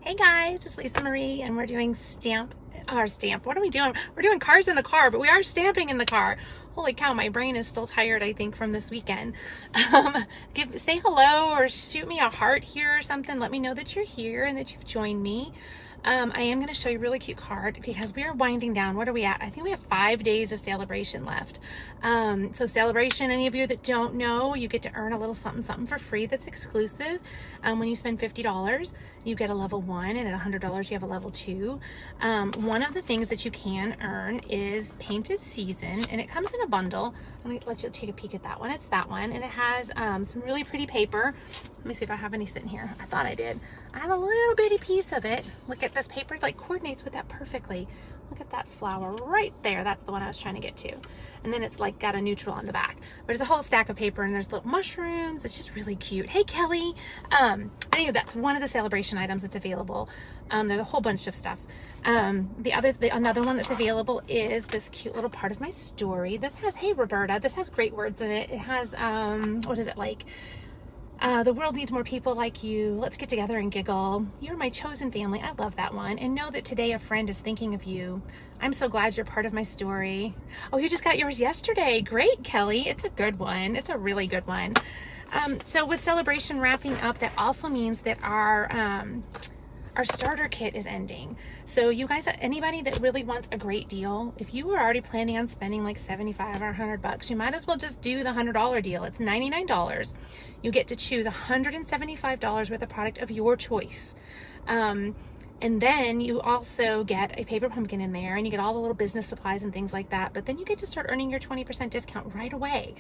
Hey guys, it's Lisa Marie and we're doing what are we doing? We're doing cars in the car, but we are stamping in the car. Holy cow, my brain is still tired, I think, from this weekend. Say hello or shoot me a heart here or something. Let me know that you're here and that you've joined me. I am going to show you a really cute card because we are winding down. What are we at? I think we have 5 days of celebration left. So celebration, any of you that don't know, you get to earn a little something for free that's exclusive. When you spend $50, you get a level 1, and at $100, you have a level 2. One of the things that you can earn is Painted Season, and it comes in a bundle. Let me let you take a peek at that one. It's that one, and it has some really pretty paper. Let me see if I have any sitting here. I thought I did. I have a little bitty piece of it. Look at this paper, it like coordinates with that perfectly. Look at that flower right there. That's the one I was trying to get to. And then it's like got a neutral on the back. But it's a whole stack of paper and there's little mushrooms. It's just really cute. Hey, Kelly. Anyway, that's one of the celebration items that's available. There's a whole bunch of stuff. Another one that's available is this cute little part of my story. This has, hey, Roberta, this has great words in it. It has, what is it like? The world needs more people like you. Let's get together and giggle. You're my chosen family. I love that one. And know that today a friend is thinking of you. I'm so glad you're part of my story. Oh, you just got yours yesterday. Great, Kelly. It's a good one. It's a really good one. So with celebration wrapping up, that also means that our starter kit is ending. So you guys, anybody that really wants a great deal, if you were already planning on spending like 75 or 100 bucks, you might as well just do the $100 deal. It's $99. You get to choose $175 worth of product of your choice. And then you also get a paper pumpkin in there, and you get all the little business supplies and things like that. But then you get to start earning your 20% discount right away.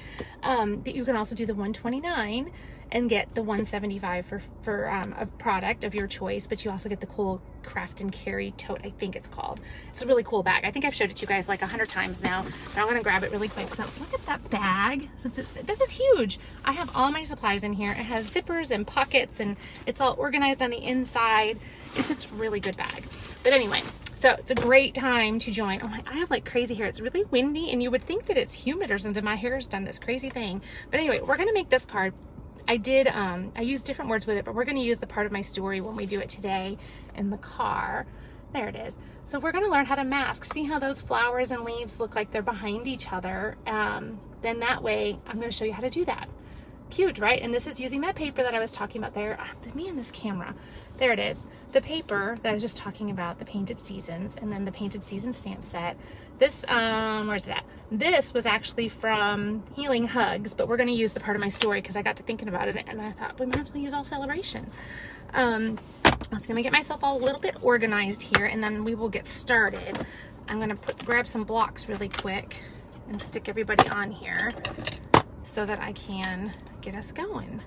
You can also do the $129 and get the $175 for a product of your choice. But you also get the cool craft and carry tote, I think it's called. It's a really cool bag. I think I've showed it to you guys like 100 times now, but I'm gonna grab it really quick. So look at that bag. So this is huge. I have all my supplies in here. It has zippers and pockets, and it's all organized on the inside. It's just a really good bag. But anyway, so it's a great time to join. Oh my, I have like crazy hair. It's really windy, and you would think that it's humid or something. My hair has done this crazy thing. But anyway, we're gonna make this card. I used different words with it, but we're gonna use the part of my story when we do it today in the car. There it is. So we're gonna learn how to mask. See how those flowers and leaves look like they're behind each other? Then that way, I'm gonna show you how to do that. Cute, right? And this is using that paper that I was talking about there. Me and this camera. There it is. The paper that I was just talking about, the Painted Seasons, and then the Painted Season stamp set. This, where's it at? This was actually from Healing Hugs, but we're going to use the part of my story because I got to thinking about it and I thought we might as well use all celebration. Let me get myself all a little bit organized here and then we will get started. I'm going to grab some blocks really quick and stick everybody on here so that I can get us going.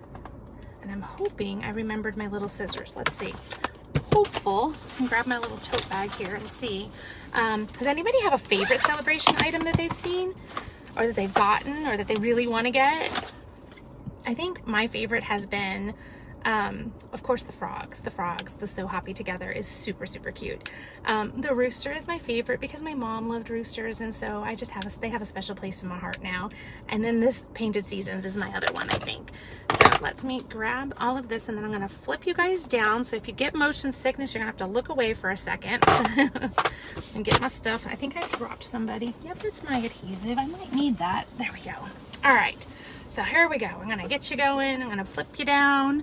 And I'm hoping I remembered my little scissors. Let's see. Hopeful. I can grab my little tote bag here and see. Does anybody have a favorite celebration item that they've seen or that they've gotten or that they really want to get? I think my favorite has been, of course, the frogs. The So Happy Together is super, super cute. The rooster is my favorite because my mom loved roosters, and so I just they have a special place in my heart now. And then this Painted Seasons is my other one, I think. So let me grab all of this, and then I'm gonna flip you guys down. So if you get motion sickness, you're gonna have to look away for a second and get my stuff. I think I dropped somebody. Yep, it's my adhesive. I might need that. There we go. All right, so here we go. I'm gonna get you going. I'm gonna flip you down.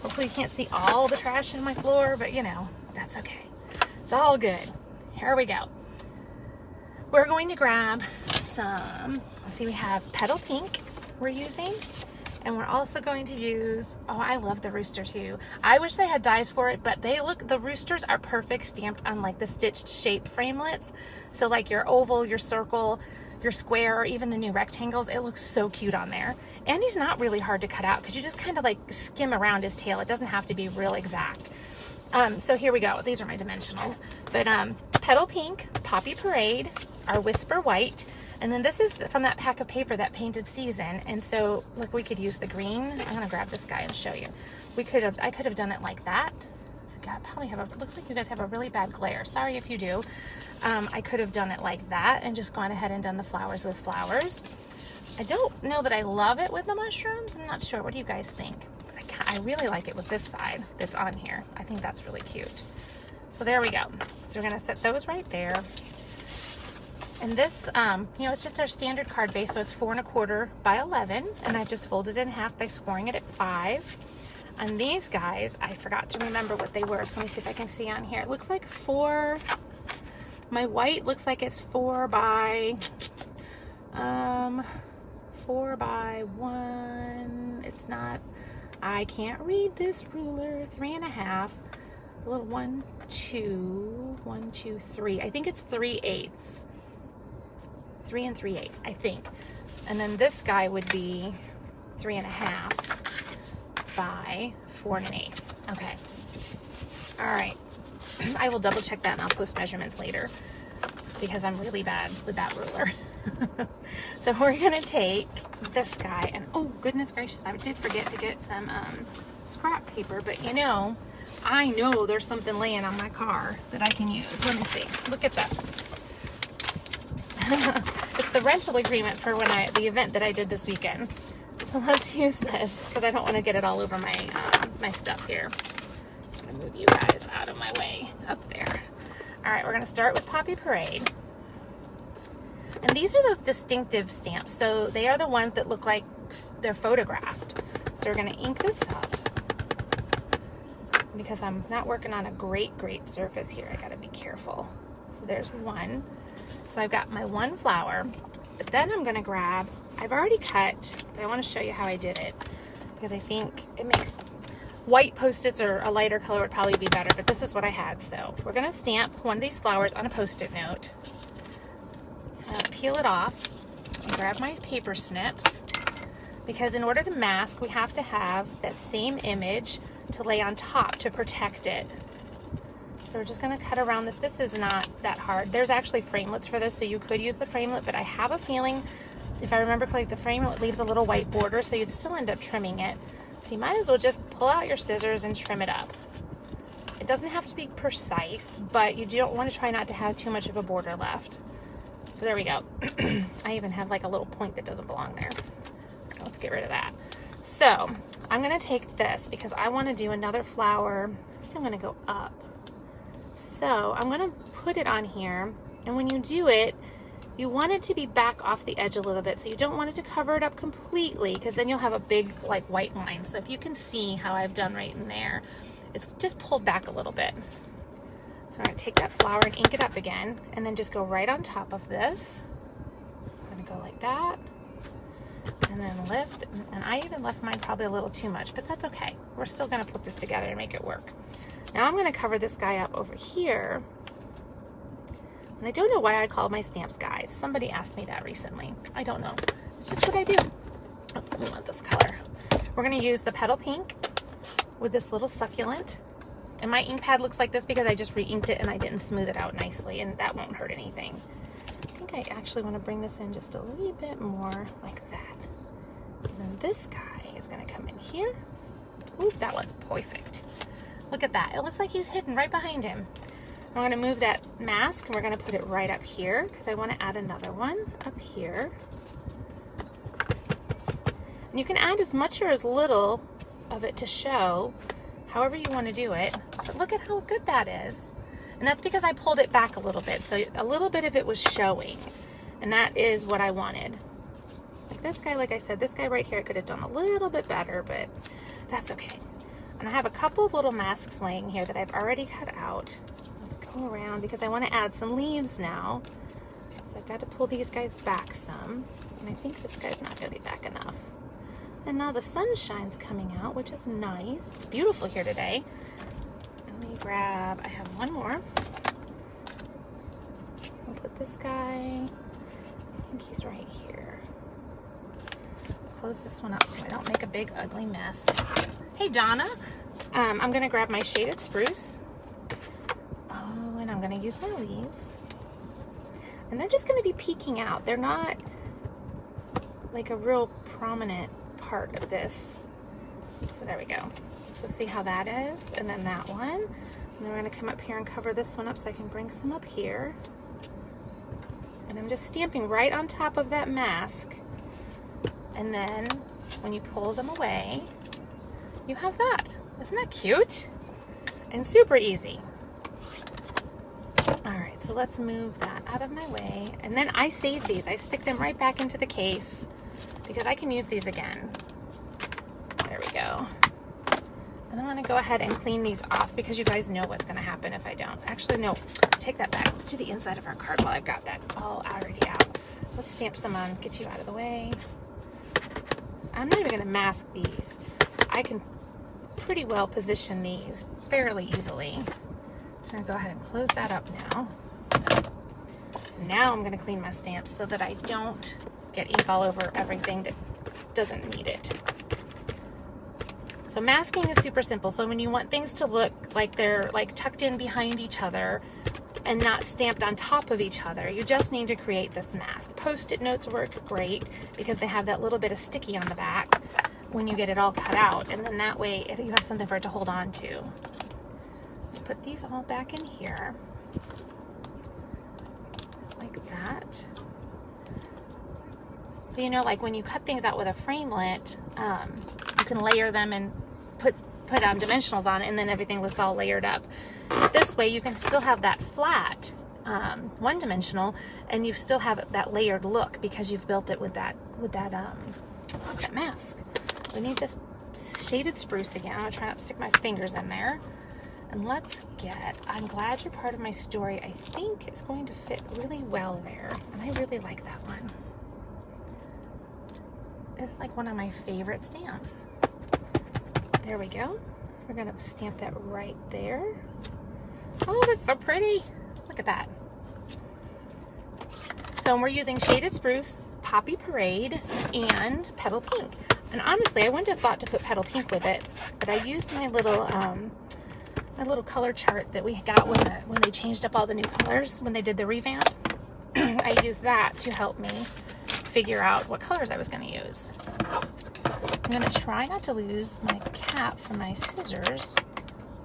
Hopefully you can't see all the trash in my floor, but you know, that's okay. It's all good. Here we go. We're going to grab some, let's see, we have Petal Pink we're using, and we're also going to use, oh, I love the rooster too. I wish they had dies for it, but the roosters are perfect stamped on like the stitched shape framelits. So like your oval, your circle, your square, or even the new rectangles, it looks so cute on there. And he's not really hard to cut out because you just kind of like skim around his tail. It doesn't have to be real exact. So here we go. These are my dimensionals. But Petal Pink, Poppy Parade, our Whisper White, and then this is from that pack of paper, that Painted Season. And so look, we could use the green. I'm gonna grab this guy and show you. I could have done it like that. So God, probably looks like you guys have a really bad glare. Sorry if you do. I could have done it like that and just gone ahead and done the flowers with flowers. I don't know that I love it with the mushrooms. I'm not sure. What do you guys think? I really like it with this side that's on here. I think that's really cute. So there we go. So we're gonna set those right there. And this, you know, it's just our standard card base, so it's 4 1/4 by 11, and I've just folded it in half by scoring it at 5. And these guys, I forgot to remember what they were, so let me see if I can see on here. It looks like 4, my white looks like it's 4 by 1, it's not, I can't read this ruler, 3 1/2, a little 1, 2, 1, 2, 3, I think it's 3/8, 3 3/8, I think. And then this guy would be 3 1/2 by 4 1/8. Okay. All right. I will double check that and I'll post measurements later because I'm really bad with that ruler. So we're gonna take this guy and, oh goodness gracious, I did forget to get some scrap paper, but you know, I know there's something laying on my car that I can use. Let me see. Look at this. It's the rental agreement for the event that I did this weekend. So let's use this because I don't want to get it all over my my stuff here. I'm gonna move you guys out of my way up there. All right, we're gonna start with Poppy Parade. And these are those distinctive stamps. So they are the ones that look like they're photographed. So we're gonna ink this up because I'm not working on a great surface here. I gotta be careful. So there's one. So I've got my one flower, but then I'm gonna grab, I've already cut, but I wanna show you how I did it because I think it makes, white Post-its or a lighter color would probably be better, but this is what I had. So we're gonna stamp one of these flowers on a Post-it note, peel it off, and grab my paper snips, because in order to mask, we have to have that same image to lay on top to protect it. So we're just gonna cut around this. This is not that hard. There's actually framelits for this, so you could use the framelit, but I have a feeling, if I remember correctly, the framelit leaves a little white border, so you'd still end up trimming it. So you might as well just pull out your scissors and trim it up. It doesn't have to be precise, but you don't want to try not to have too much of a border left. So there we go. I even have like a little point that doesn't belong there. Let's get rid of that. So I'm gonna take this because I want to do another flower. I think I'm gonna go up. So I'm gonna put it on here, and when you do it, you want it to be back off the edge a little bit, so you don't want it to cover it up completely, because then you'll have a big like white line. So if you can see how I've done right in there, it's just pulled back a little bit. So I'm gonna take that flower and ink it up again, and then just go right on top of this. I'm gonna go like that, and then lift, and I even left mine probably a little too much, but that's okay. We're still gonna put this together and make it work. Now I'm gonna cover this guy up over here. And I don't know why I call my stamps guys. Somebody asked me that recently. I don't know. It's just what I do. Oh, we want this color. We're gonna use the Petal Pink with this little succulent. And my ink pad looks like this because I just re-inked it and I didn't smooth it out nicely, and that won't hurt anything. I think I actually wanna bring this in just a little bit more like that. So then this guy is gonna come in here. Ooh, that one's perfect. Look at that. It looks like he's hidden right behind him. We're going to move that mask and we're going to put it right up here because I want to add another one up here. And you can add as much or as little of it to show, however you want to do it. But look at how good that is. And that's because I pulled it back a little bit, so a little bit of it was showing. And that is what I wanted. Like this guy, like I said, this guy right here I could have done a little bit better, but that's okay. And I have a couple of little masks laying here that I've already cut out. Let's go around because I want to add some leaves now. So I've got to pull these guys back some. And I think this guy's not going to be back enough. And now the sunshine's coming out, which is nice. It's beautiful here today. Let me grab, I have one more. I'll put this guy, I think he's right here. Close this one up so I don't make a big ugly mess. Hey Donna, I'm gonna grab my shaded spruce. Oh, and I'm gonna use my leaves. And they're just gonna be peeking out. They're not like a real prominent part of this. So there we go. So see how that is, and then that one. And then we're gonna come up here and cover this one up so I can bring some up here. And I'm just stamping right on top of that mask. And then when you pull them away, you have that. Isn't that cute? And super easy. All right, so let's move that out of my way. And then I save these. I stick them right back into the case because I can use these again. There we go. And I'm gonna go ahead and clean these off because you guys know what's gonna happen if I don't. Actually, no, take that back. Let's do the inside of our card while I've got that all already out. Let's stamp some on, get you out of the way. I'm not even gonna mask these. I can pretty well position these fairly easily. So I'm gonna go ahead and close that up now. Now I'm gonna clean my stamps so that I don't get ink all over everything that doesn't need it. So masking is super simple. So when you want things to look like they're like tucked in behind each other and not stamped on top of each other, you just need to create this mask. Post-it notes work great because they have that little bit of sticky on the back when you get it all cut out, and then that way you have something for it to hold on to. Put these all back in here like that. So you know, like when you cut things out with a framelit, you can layer them and put dimensionals on it, and then everything looks all layered up. This way you can still have that flat one-dimensional, and you still have that layered look because you've built it with that mask. We need this shaded spruce again. I'm gonna try not to stick my fingers in there. And let's get, I'm glad you're part of my story. I think it's going to fit really well there, and I really like that one. It's like one of my favorite stamps. There we go. We're gonna stamp that right there. Oh, that's so pretty. Look at that. So we're using Shaded Spruce, Poppy Parade, and Petal Pink. And honestly, I wouldn't have thought to put Petal Pink with it, but I used my little color chart that we got when they changed up all the new colors, when they did the revamp. I used that to help me figure out what colors I was going to use. I'm going to try not to lose my cap from my scissors.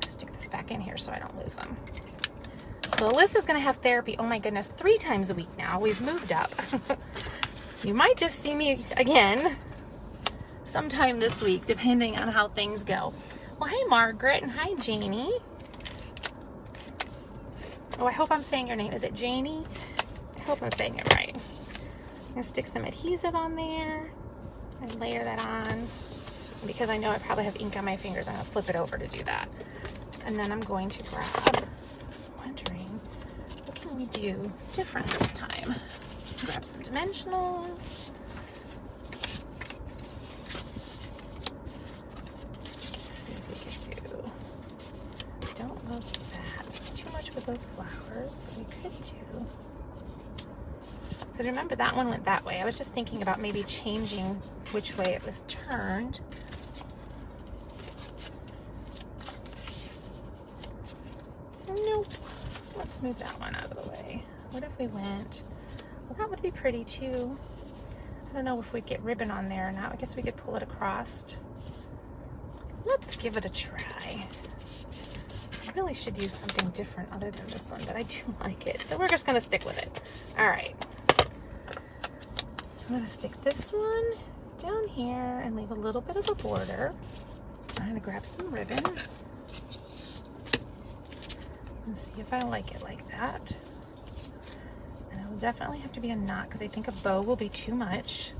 Stick this back in here so I don't lose them. So Alyssa's going to have therapy, oh my goodness, 3 times a week now. We've moved up. You might just see me again sometime this week, depending on how things go. Well, hey Margaret, and hi Janie. Oh, I hope I'm saying your name. Is it Janie? I hope I'm saying it right. I'm gonna stick some adhesive on there and layer that on. Because I know I probably have ink on my fingers, I'm gonna flip it over to do that. And then I'm going to grab, wondering, what can we do different this time? Grab some dimensionals. Don't love that. It's too much with those flowers, but we could do. Because remember, that one went that way. I was just thinking about maybe changing which way it was turned. Nope. Let's move that one out of the way. What if we went? Well, that would be pretty too. I don't know if we'd get ribbon on there or not. I guess we could pull it across. Let's give it a try. I really should use something different other than this one, but I do like it. So we're just gonna stick with it. All right. So I'm gonna stick this one down here and leave a little bit of a border. I'm gonna grab some ribbon and see if I like it like that. And it'll definitely have to be a knot because I think a bow will be too much.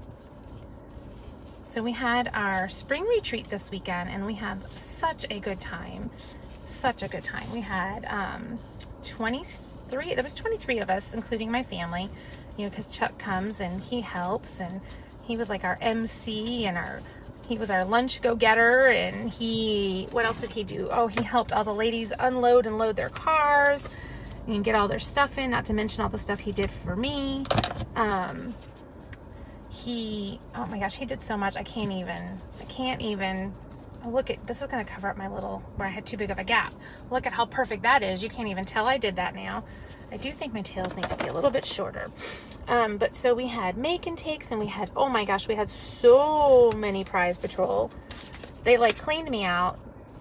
So we had our spring retreat this weekend and we had such a good time. Such a good time. We had 23, there was 23 of us, including my family, you know, because Chuck comes and he helps, and he was like our MC and he was our lunch go-getter, and what else did he do? Oh, he helped all the ladies unload and load their cars and get all their stuff in, not to mention all the stuff he did for me. Oh my gosh, he did so much. I can't even. Oh, look at this, is going to cover up my little, where I had too big of a gap. Look at how perfect that is. You can't even tell I did that now. I do think my tails need to be a little bit shorter. But so we had make and takes, and we had, oh my gosh, we had so many prize patrol. They like cleaned me out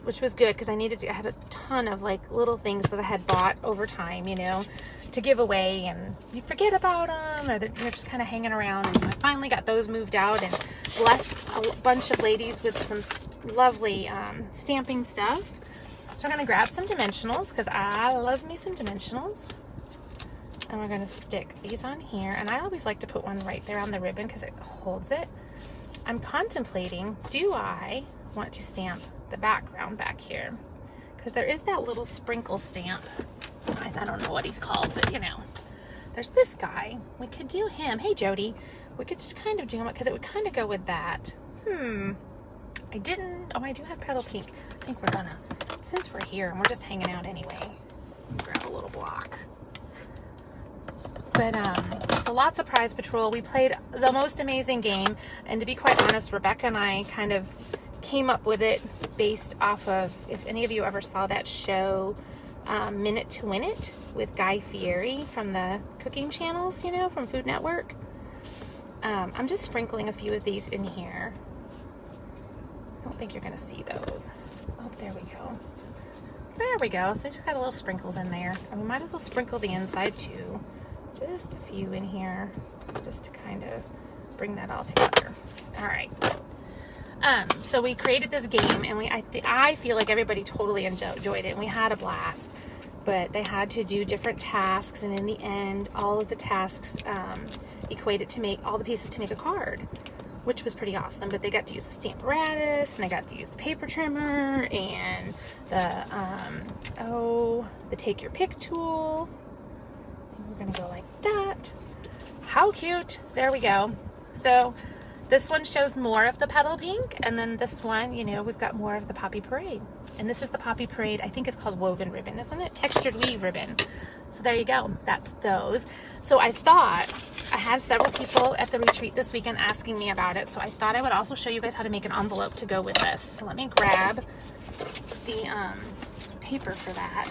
which was good because I had a ton of like little things that I had bought over time, you know, to give away, and you forget about them, or they're just kind of hanging around. And so I finally got those moved out and blessed a bunch of ladies with some lovely stamping stuff. So we're going to grab some dimensionals because I love me some dimensionals. And we're going to stick these on here. And I always like to put one right there on the ribbon because it holds it. I'm contemplating, do I want to stamp the background back here? Because there is that little sprinkle stamp. I don't know what he's called, but you know, there's this guy. We could do him. Hey, Jody. We could just kind of do him because it would kind of go with that. I didn't. Oh, I do have petal pink. I think we're gonna, since we're here and we're just hanging out anyway, grab a little block. But so lots of Prize Patrol. We played the most amazing game, and to be quite honest, Rebecca and I kind of came up with it based off of, if any of you ever saw that show, Minute to Win It with Guy Fieri from the cooking channels, you know, from Food Network. I'm just sprinkling a few of these in here. I don't think you're gonna see those. Oh, there we go. There we go. So just got a little sprinkles in there. And we might as well sprinkle the inside too. Just a few in here, just to kind of bring that all together. All right. So we created this game, and I feel like everybody totally enjoyed it, and we had a blast. But they had to do different tasks, and in the end, all of the tasks equated to make all the pieces to make a card, which was pretty awesome. But they got to use the Stamparatus, and they got to use the paper trimmer, and the Take Your Pick tool. And we're gonna go like that. How cute! There we go. So this one shows more of the petal pink, and then this one, you know, we've got more of the Poppy Parade. And this is the Poppy Parade. I think it's called woven ribbon, isn't it? Textured weave ribbon. So there you go. That's those. So I thought, I had several people at the retreat this weekend asking me about it, so I thought I would also show you guys how to make an envelope to go with this. So let me grab the paper for that.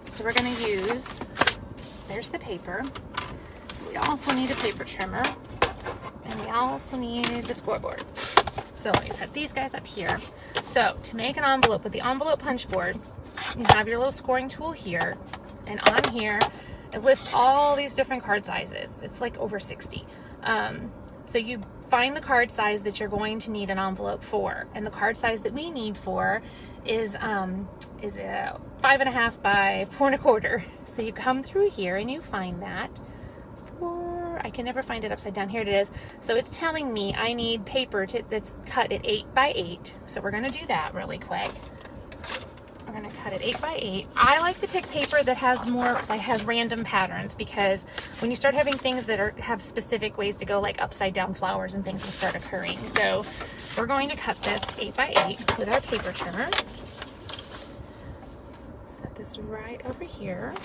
So we're going to use, there's the paper. We also need a paper trimmer. And we also need the scoreboard. So let me set these guys up here. So to make an envelope with the envelope punch board, you have your little scoring tool here. And on here, it lists all these different card sizes. It's like over 60. So you find the card size that you're going to need an envelope for. And the card size that we need for is a 5.5 by 4 1/4. So you come through here and you find that. I can never find it upside down. Here it is. So it's telling me I need paper that's cut at 8 by 8. So we're going to do that really quick. We're going to cut it 8 by 8. I like to pick paper that has random patterns, because when you start having things that have specific ways to go, like upside down flowers and things will start occurring. So we're going to cut this 8 by 8 with our paper trimmer. Set this right over here.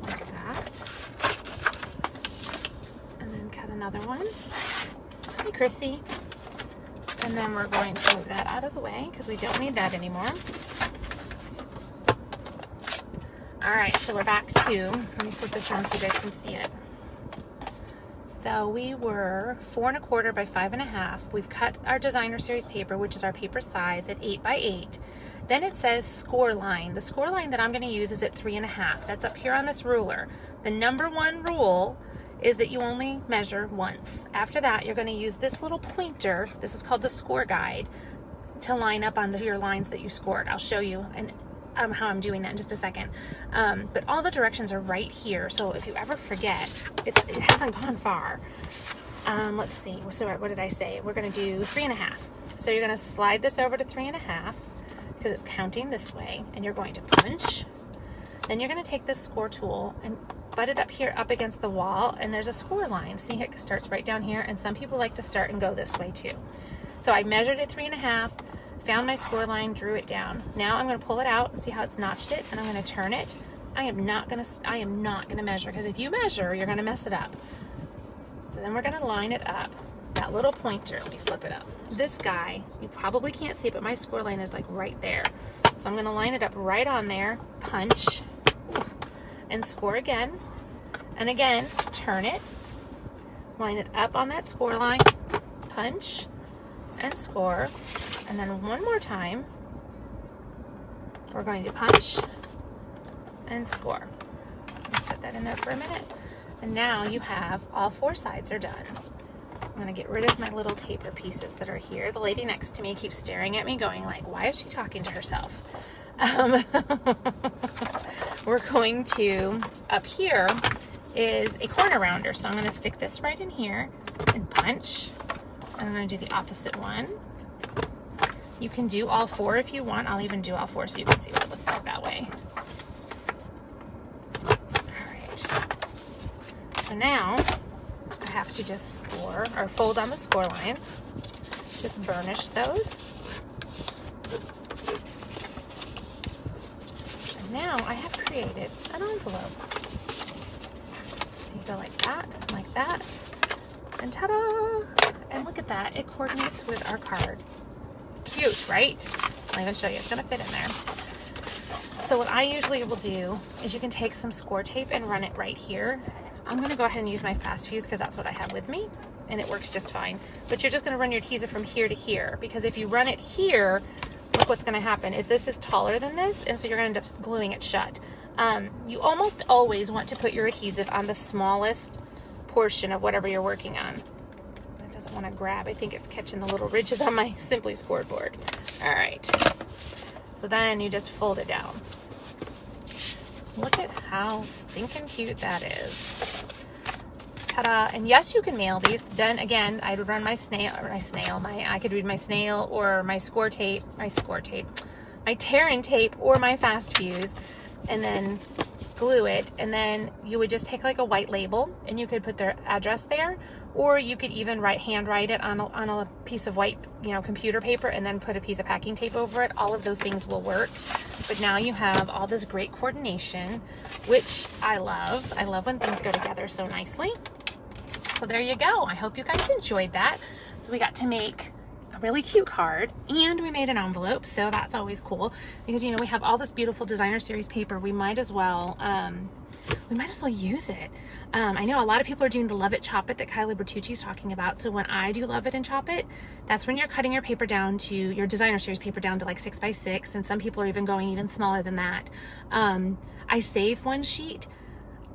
Like that. Another one. Hi, Chrissy. And then we're going to move that out of the way because we don't need that anymore. All right, so we're back to, let me flip this around so you guys can see it. So we were 4 1/4 by 5.5. We've cut our designer series paper, which is our paper size, at 8 by 8. Then it says score line. The score line that I'm going to use is at 3.5. That's up here on this ruler. The number 1 rule is that you only measure once. After that, you're going to use this little pointer, this is called the score guide, to line up on your lines that you scored. I'll show you how I'm doing that in just a second. But all the directions are right here, so if you ever forget, it hasn't gone far. Let's see, so what did I say? We're going to do 3.5. So you're going to slide this over to 3.5 because it's counting this way, and you're going to punch. Then you're going to take this score tool and butt it up here up against the wall, and there's a score line. See, it starts right down here, and some people like to start and go this way too. So I measured it 3.5, found my score line, drew it down. Now I'm going to pull it out, see how it's notched it, and I'm going to turn it. I am not going to measure, because if you measure, you're going to mess it up. So then we're going to line it up. That little pointer, let me flip it up. This guy, you probably can't see it, but my score line is like right there. So I'm going to line it up right on there, punch, and score again. And again, turn it, line it up on that score line, punch, and score. And then one more time, we're going to punch and score. I'll set that in there for a minute. And now you have all 4 sides are done. I'm gonna get rid of my little paper pieces that are here. The lady next to me keeps staring at me going like, why is she talking to herself? We're going to, up here is a corner rounder. So I'm gonna stick this right in here and punch. And I'm gonna do the opposite one. You can do all 4 if you want. I'll even do all 4 so you can see what it looks like that way. All right. So now I have to just score or fold on the score lines. Just burnish those. And now I have created an envelope. So you go like that, and ta-da! And look at that, it coordinates with our card. Cute, right? I'll even show you, it's gonna fit in there. So what I usually will do is you can take some score tape and run it right here. I'm gonna go ahead and use my fast fuse because that's what I have with me and it works just fine. But you're just gonna run your adhesive from here to here because if you run it here, look what's gonna happen. If this is taller than this, and so you're gonna end up gluing it shut. You almost always want to put your adhesive on the smallest portion of whatever you're working on. It doesn't want to grab. I think it's catching the little ridges on my Simply Scored board. All right. So then you just fold it down. Look at how stinking cute that is. Ta-da. And yes, you can mail these. Then again, I would run my I could read my snail or my my tear-in tape or my fast fuse, and then glue it. And then you would just take like a white label and you could put their address there, or you could even hand write it on a piece of white, computer paper, and then put a piece of packing tape over it. All of those things will work. But now you have all this great coordination, which I love. I love when things go together so nicely. So there you go. I hope you guys enjoyed that. So we got to make a really cute card and we made an envelope. So that's always cool because, we have all this beautiful designer series paper. We might as well use it. I know a lot of people are doing the Love It Chop It that Kylie Bertucci's talking about. So when I do Love It and Chop It, that's when you're cutting your paper down to your designer series paper down to like 6 by 6. And some people are even going even smaller than that. I save one sheet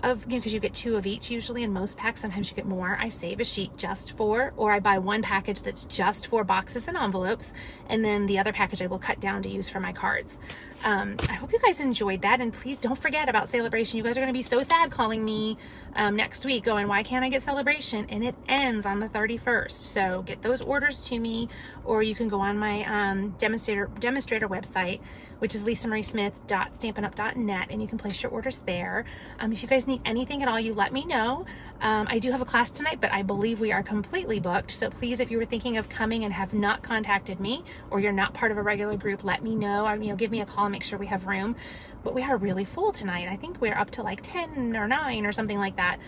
of, because you get 2 of each usually in most packs. Sometimes you get more. I save a sheet just for, or I buy one package that's just for boxes and envelopes, and then the other package I will cut down to use for my cards. I hope you guys enjoyed that, and please don't forget about Celebration. You guys are going to be so sad calling me next week going, why can't I get Celebration? And it ends on the 31st. So get those orders to me, or you can go on my demonstrator website, which is lisamariesmith.stampinup.net, and you can place your orders there. If you guys need anything at all, you let me know. I do have a class tonight, but I believe we are completely booked. So please, if you were thinking of coming and have not contacted me, or you're not part of a regular group, let me know. Give me a call and make sure we have room. But we are really full tonight. I think we're up to like 10 or 9 or something like that.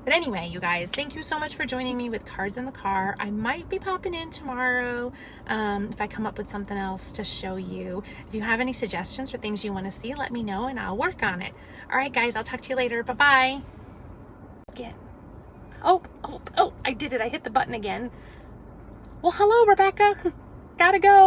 But anyway, you guys, thank you so much for joining me with Cards in the Car. I might be popping in tomorrow if I come up with something else to show you. If you have any suggestions for things you want to see, let me know and I'll work on it. All right, guys, I'll talk to you later. Bye-bye. Again. Oh, I did it. I hit the button again. Well, hello, Rebecca. Gotta go.